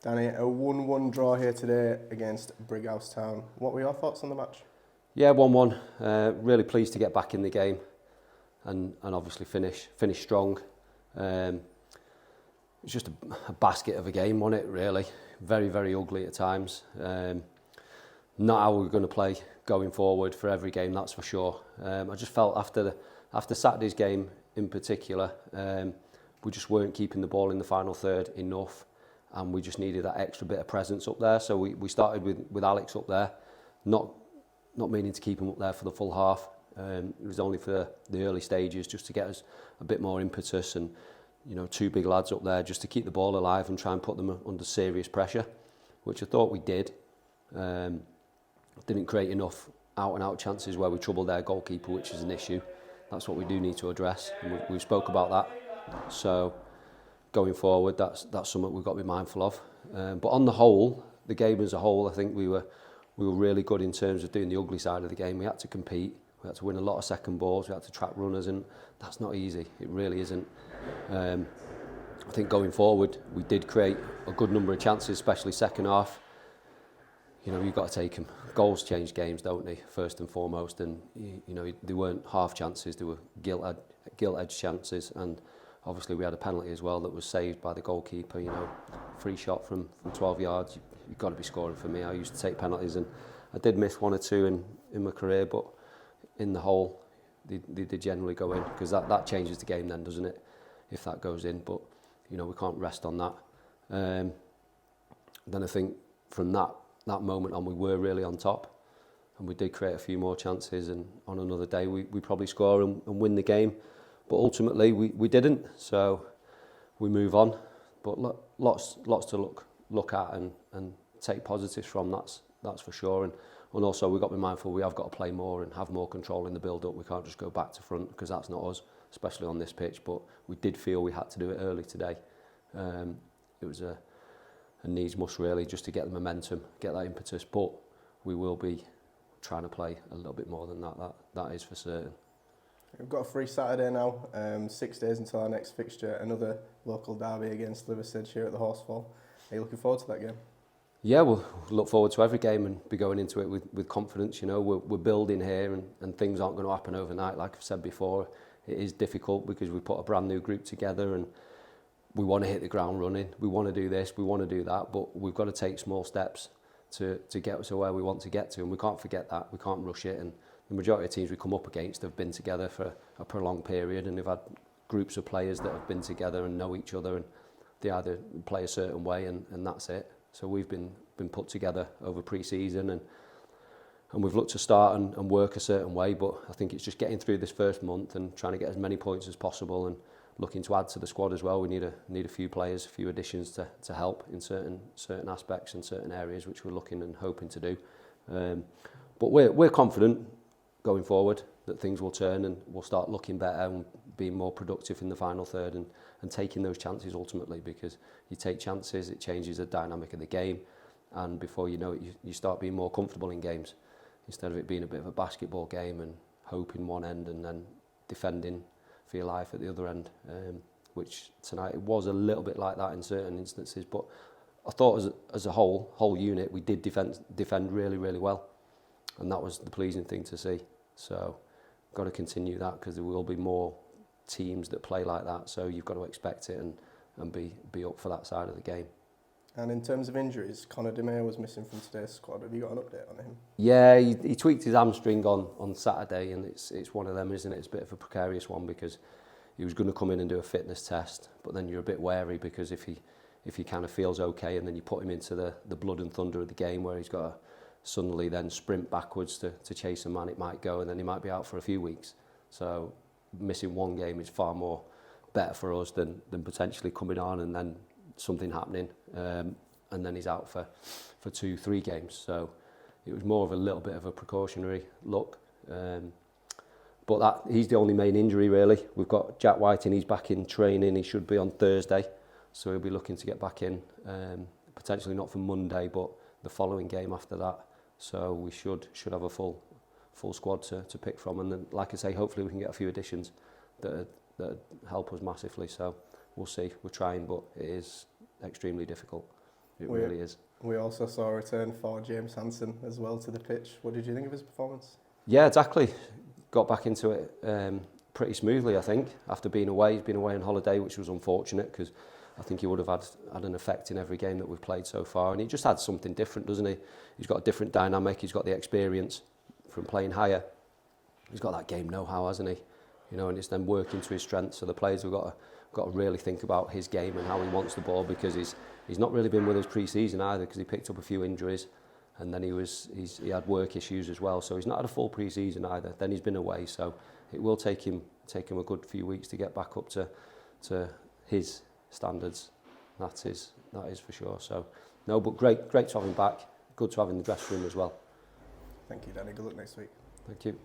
Danny, a 1-1 draw here today against Brighouse Town. What were your thoughts on the match? Yeah, 1-1. Really pleased to get back in the game and obviously finish strong. It was just a basket of a game, wasn't it, really? Very, very ugly at times. Not how we're going to play going forward for every game, that's for sure. I just felt after Saturday's game in particular, we just weren't keeping the ball in the final third enough, and we just needed that extra bit of presence up there. So we started with Alex up there, not meaning to keep him up there for the full half. It was only for the early stages, just to get us a bit more impetus, and two big lads up there just to keep the ball alive and try and put them under serious pressure, which I thought we did. Didn't create enough out-and-out chances where we troubled their goalkeeper, which is an issue. That's what we do need to address, and we spoke about that. So going forward, that's something we've got to be mindful of. But on the whole, the game as a whole, I think we were really good in terms of doing the ugly side of the game. We had to compete, we had to win a lot of second balls, we had to trap runners, and that's not easy. It really isn't. I think going forward, we did create a good number of chances, especially second half. You've got to take them. Goals change games, don't they, first and foremost, and they weren't half chances, they were gilt-edged chances, and obviously we had a penalty as well that was saved by the goalkeeper. Free shot from 12 yards, you've got to be scoring for me. I used to take penalties, and I did miss one or two in my career, but in the whole, they did generally go in, because that changes the game then, doesn't it, if that goes in. But we can't rest on that. Then I think from that moment on, we were really on top, and we did create a few more chances, and on another day we probably score and win the game, but ultimately we didn't. So we move on, but lots to look at and take positives from. That's for sure. And also we've got to be mindful, we have got to play more and have more control in the build up. We can't just go back to front, because that's not us, especially on this pitch. But we did feel we had to do it early today. It was a needs must, really, just to get the momentum, get that impetus. But we will be trying to play a little bit more than that is for certain. We've got a free Saturday now, 6 days until our next fixture, another local derby against Liversedge here at the Horsfall. Are you looking forward to that game? Yeah, we'll look forward to every game and be going into it with confidence. We're building here, and things aren't going to happen overnight. Like I've said before, it is difficult because we put a brand new group together, and we want to hit the ground running. We want to do this, we want to do that, but we've got to take small steps to get to where we want to get to, and we can't forget that. We can't rush it, and the majority of teams we come up against have been together for a prolonged period, and they've had groups of players that have been together and know each other, and they either play a certain way, and that's it. So we've been put together over pre-season, and we've looked to start and work a certain way, but I think it's just getting through this first month and trying to get as many points as possible, and looking to add to the squad as well. We need a few players, a few additions to help in certain aspects and certain areas, which we're looking and hoping to do. But we're confident going forward that things will turn, and we'll start looking better and being more productive in the final third, and taking those chances ultimately, because you take chances, it changes the dynamic of the game, and before you know it, you start being more comfortable in games, instead of it being a bit of a basketball game and hoping one end and then defending for your life at the other end, which tonight it was a little bit like that in certain instances. But I thought as a whole unit, we did defend really, really well, and that was the pleasing thing to see. So got to continue that, because there will be more teams that play like that, so you've got to expect it and be up for that side of the game. And in terms of injuries, Conor Demare was missing from today's squad. Have you got an update on him? Yeah, he tweaked his hamstring on Saturday, and it's one of them, isn't it? It's a bit of a precarious one, because he was going to come in and do a fitness test, but then you're a bit wary, because if he kind of feels okay, and then you put him into the blood and thunder of the game, where he's got to suddenly then sprint backwards to chase a man, it might go, and then he might be out for a few weeks. So missing one game is far more better for us than potentially coming on and then something happening, and then he's out for 2-3 games. So it was more of a little bit of a precautionary look, but he's the only main injury really. We've got Jack Whiting, he's back in training, he should be on Thursday, so he'll be looking to get back in, potentially not for Monday, but the following game after that. So we should have a full squad to pick from, and then, like I say, hopefully we can get a few additions that help us massively. So we'll see. We're trying, but it is extremely difficult. It really is. We also saw a return for James Hansen as well to the pitch. What did you think of his performance? Yeah, exactly. Got back into it pretty smoothly, I think, after being away. He's been away on holiday, which was unfortunate because I think he would have had an effect in every game that we've played so far. And he just had something different, doesn't he? He's got a different dynamic. He's got the experience from playing higher. He's got that game know-how, hasn't he? You know, and it's then working to his strengths. So the players have got to really think about his game and how he wants the ball, because he's not really been with us pre-season either, because he picked up a few injuries, and then he had work issues as well. So he's not had a full pre-season either. Then he's been away, so it will take him a good few weeks to get back up to his standards. That is for sure. So no, but great to have him back. Good to have him in the dressing room as well. Thank you, Danny. Good luck next week. Thank you.